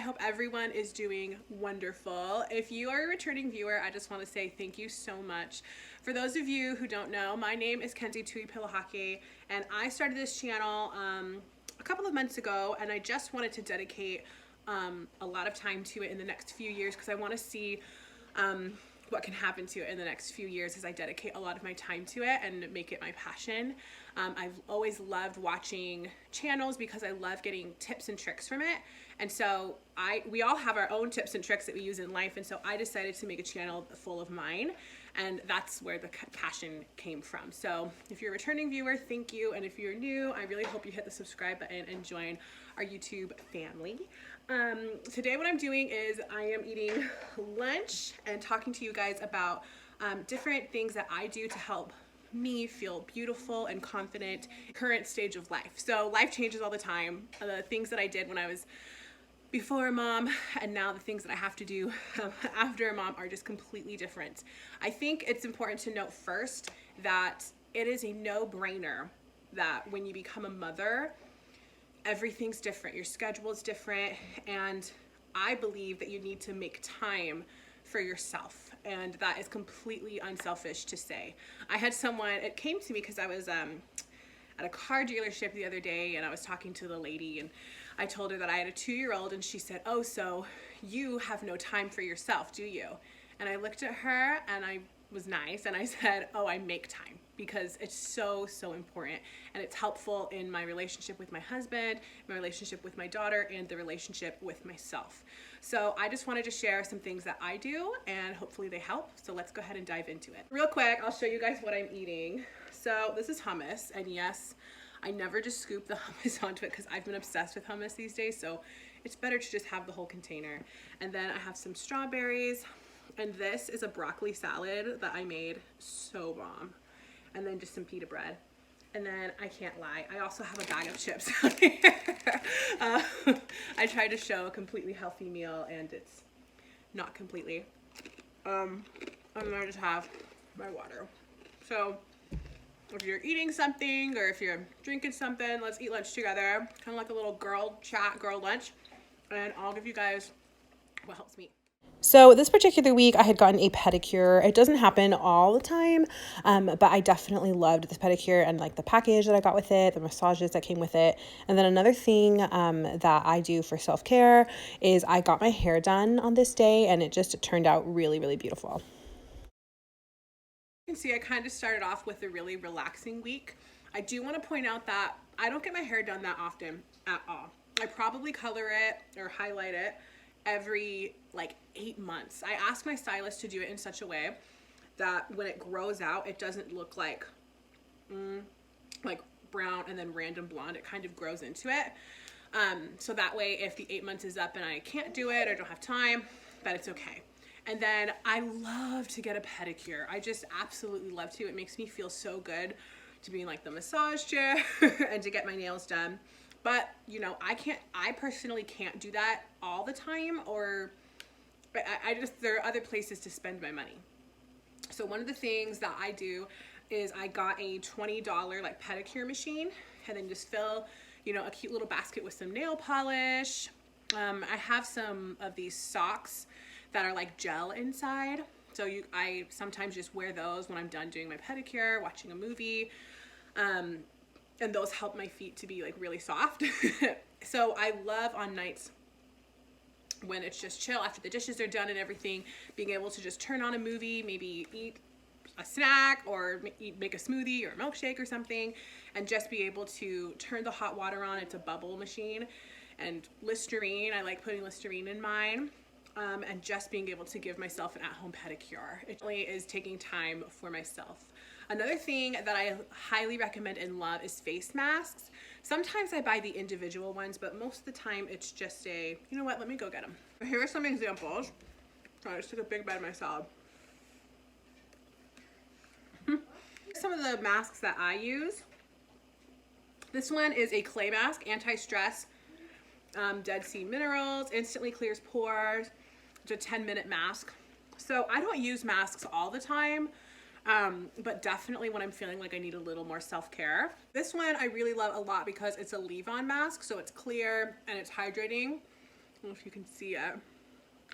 hope everyone is doing wonderful. If you are a returning viewer, I just want to say thank you so much. For those of you who don't know, my name is Kenzie Tuipilahake, and I started this channel a couple of months ago, and I just wanted to dedicate a lot of time to it in the next few years because I want to see what can happen to it in the next few years as I dedicate a lot of my time to it and make it my passion. I've always loved watching channels because I love getting tips and tricks from it. And so we all have our own tips and tricks that we use in life. And so I decided to make a channel full of mine. And that's where the passion came from. So if you're a returning viewer, thank you. And if you're new, I really hope you hit the subscribe button and join our YouTube family. Today what I'm doing is I am eating lunch and talking to you guys about different things that I do to help me feel beautiful and confident current stage of life. So life changes all the time. The things that I did when I was before a mom and now the things that I have to do after a mom are just completely different. I think it's important to note first that it is a no-brainer that when you become a mother, everything's different. Your schedule is different, and I believe that you need to make time for yourself, and that is completely unselfish to say. I had someone, it came to me because I was at a car dealership the other day, and I was talking to the lady, and I told her that I had a 2-year-old, and she said, "Oh, so you have no time for yourself, do you?" And I looked at her, and I was nice, and I said, "Oh, I make time." Because it's so important, and it's helpful in my relationship with my husband, my relationship with my daughter, and the relationship with myself. So I just wanted to share some things that I do, and hopefully they help. So let's go ahead and dive into it. Real quick, I'll show you guys what I'm eating. So this is hummus, and yes, I never just scoop the hummus onto it because I've been obsessed with hummus these days, so it's better to just have the whole container. And then I have some strawberries, and this is a broccoli salad that I made, so bomb. And then just some pita bread. And then I can't lie, I also have a bag of chips out here. I tried to show a completely healthy meal, and it's not completely. And then I just have my water. So if you're eating something or if you're drinking something, let's eat lunch together. Kind of like a little girl chat, girl lunch. And I'll give you guys what helps me. So this particular week I had gotten a pedicure. It doesn't happen all the time, but I definitely loved this pedicure and like the package that I got with it, the massages that came with it. And then another thing that I do for self-care is I got my hair done on this day, and it just turned out really beautiful. You can see I kind of started off with a really relaxing week. I do want to point out that I don't get my hair done that often at all. I probably color it or highlight it every like 8 months. I ask my stylist to do it in such a way that when it grows out, it doesn't look like brown and then random blonde. It kind of grows into it. So that way, if the 8 months is up and I can't do it or don't have time, that it's okay. And then I love to get a pedicure. I just absolutely love to. It makes me feel so good to be in like the massage chair and to get my nails done. But, you know, I personally can't do that all the time, or there are other places to spend my money. So one of the things that I do is I got a $20 like pedicure machine, and then just fill, you know, a cute little basket with some nail polish. I have some of these socks that are like gel inside. So I sometimes just wear those when I'm done doing my pedicure, watching a movie. And those help my feet to be like really soft. So I love on nights when it's just chill after the dishes are done and everything, being able to just turn on a movie, maybe eat a snack or make a smoothie or a milkshake or something, and just be able to turn the hot water on. It's a bubble machine, and Listerine, I like putting Listerine in mine. And just being able to give myself an at-home pedicure. It really is taking time for myself. Another thing that I highly recommend and love is face masks. Sometimes I buy the individual ones, but most of the time it's just you know what, let me go get them. Here are some examples. I just took a big bite of my salad. Some of the masks that I use. This one is a clay mask, anti-stress, Dead Sea Minerals, instantly clears pores. It's a 10-minute mask. So I don't use masks all the time, but definitely when I'm feeling like I need a little more self-care. This one I really love a lot because it's a leave-on mask, so it's clear and it's hydrating. don't know if you can see it,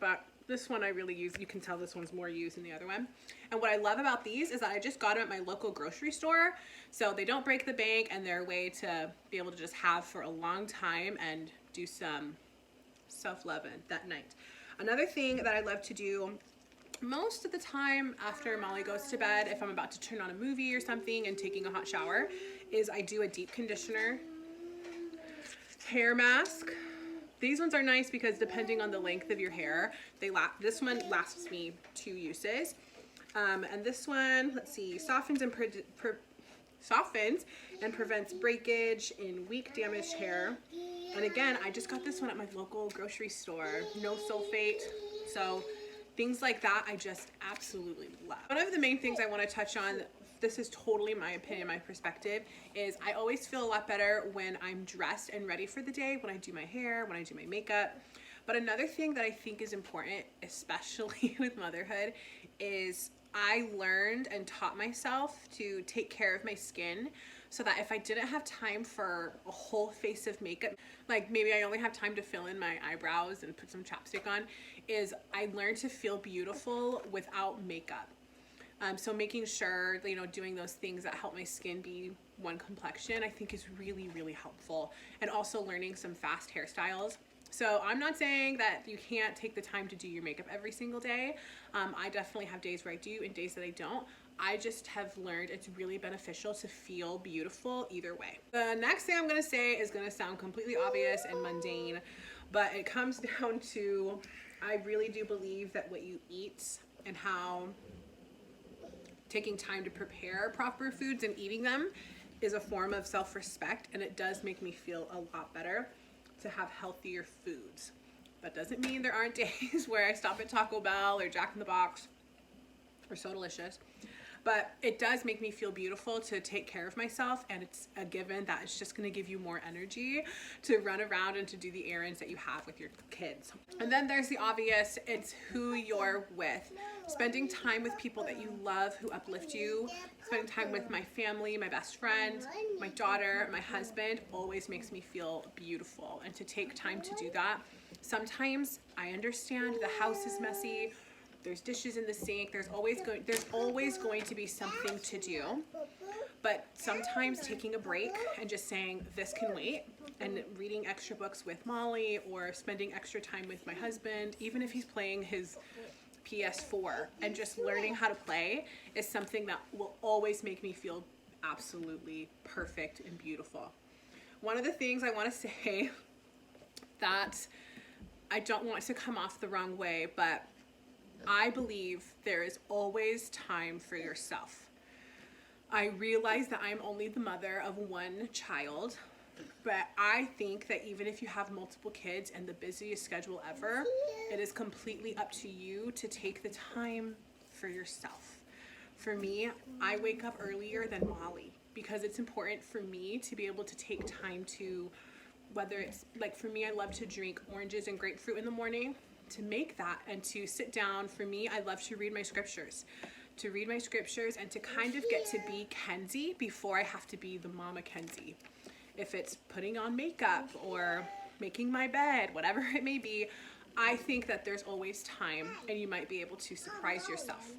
but this one I really use. You can tell this one's more used than the other one. And what I love about these is that I just got them at my local grocery store. So they don't break the bank, and they're a way to be able to just have for a long time and do some self-love that night. Another thing that I love to do most of the time after Molly goes to bed, if I'm about to turn on a movie or something and taking a hot shower, is I do a deep conditioner hair mask. These ones are nice because depending on the length of your hair, this one lasts me 2 uses. And this one, let's see, softens and prevents breakage in weak, damaged hair. And again, I just got this one at my local grocery store. No sulfate. So things like that, I just absolutely love. One of the main things I want to touch on, this is totally my opinion, my perspective, is I always feel a lot better when I'm dressed and ready for the day, when I do my hair, when I do my makeup. But another thing that I think is important, especially with motherhood, is I learned and taught myself to take care of my skin so that if I didn't have time for a whole face of makeup, like maybe I only have time to fill in my eyebrows and put some chapstick on, is I learned to feel beautiful without makeup. So making sure, you know, doing those things that help my skin be one complexion, I think is really, really helpful. And also learning some fast hairstyles. So I'm not saying that you can't take the time to do your makeup every single day. I definitely have days where I do and days that I don't. I just have learned it's really beneficial to feel beautiful either way. The next thing I'm gonna say is gonna sound completely obvious and mundane, but it comes down to, I really do believe that what you eat and how taking time to prepare proper foods and eating them is a form of self-respect, and it does make me feel a lot better to have healthier foods. That doesn't mean there aren't days where I stop at Taco Bell or Jack in the Box or So Delicious, but it does make me feel beautiful to take care of myself, and it's a given that it's just going to give you more energy to run around and to do the errands that you have with your kids. And then there's the obvious, it's who you're with. Spending time with people that you love, who uplift you, spending time with my family, my best friend, my daughter, my husband, always makes me feel beautiful. And to take time to do that, sometimes I understand the house is messy, there's dishes in the sink, there's always going to be something to do. But sometimes taking a break and just saying, this can wait, and reading extra books with Molly or spending extra time with my husband, even if he's playing his PS4, and just learning how to play is something that will always make me feel absolutely perfect and beautiful. One of the things I want to say that I don't want to come off the wrong way, but I believe there is always time for yourself. I realize that I'm only the mother of one child, but I think that even if you have multiple kids and the busiest schedule ever, it is completely up to you to take the time for yourself. For me, I wake up earlier than Molly because it's important for me to be able to take time to, whether it's like for me, I love to drink oranges and grapefruit in the morning, to make that and to sit down. For me, I love to read my scriptures. To read my scriptures and to kind of get to be Kenzie before I have to be the mama Kenzie. If it's putting on makeup or making my bed, whatever it may be, I think that there's always time and you might be able to surprise yourself.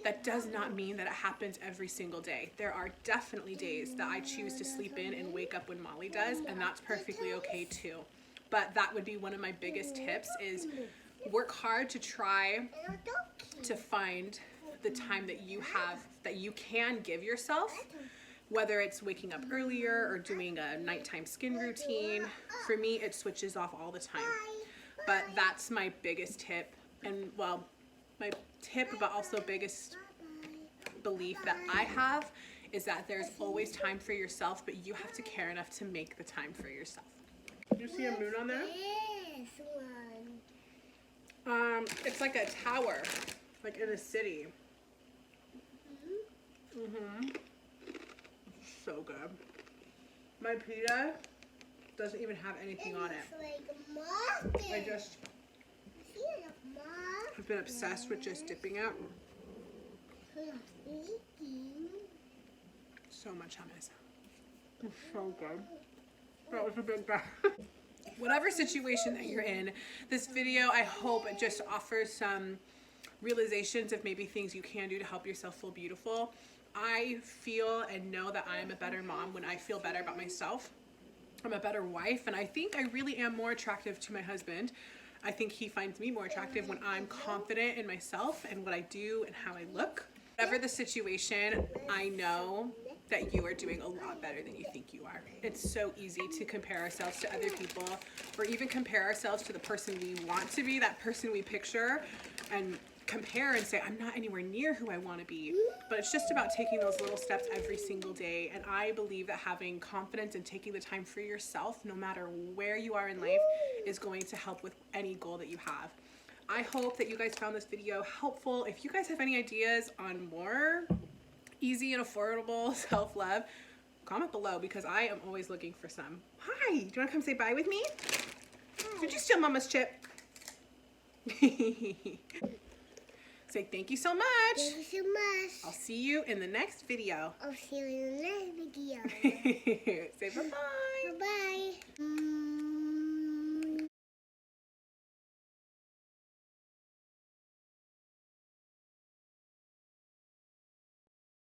That does not mean that it happens every single day. There are definitely days that I choose to sleep in and wake up when Molly does, and that's perfectly okay too. But that would be one of my biggest tips, is work hard to try to find the time that you have, that you can give yourself, whether it's waking up earlier or doing a nighttime skin routine. For me, it switches off all the time. But that's my biggest tip, and well, my tip, but also biggest belief that I have, is that there's always time for yourself, but you have to care enough to make the time for yourself. Do you see a moon on there? It's like a tower, like in a city. So good. My pita doesn't even have anything on it. I just have been obsessed with just dipping it. So much hummus. It's so good. That was a big bag. whatever situation that you're in, this video, I hope it just offers some realizations of maybe things you can do to help yourself feel beautiful. I feel and know that I am a better mom when I feel better about myself. I'm a better wife, and I think I really am more attractive to my husband. I think he finds me more attractive when I'm confident in myself and what I do and how I look. Whatever the situation, I know that you are doing a lot better than you think you are. It's so easy to compare ourselves to other people, or even compare ourselves to the person we want to be, that person we picture, and compare and say, I'm not anywhere near who I want to be. But it's just about taking those little steps every single day. And I believe that having confidence and taking the time for yourself, no matter where you are in life, is going to help with any goal that you have. I hope that you guys found this video helpful. If you guys have any ideas on more easy and affordable self-love, comment below, because I am always looking for some. Hi, do you want to come say bye with me? Did you steal Mama's chip? Say thank you so much. Thank you so much. I'll see you in the next video. I'll see you in the next video. Say bye-bye. Bye-bye.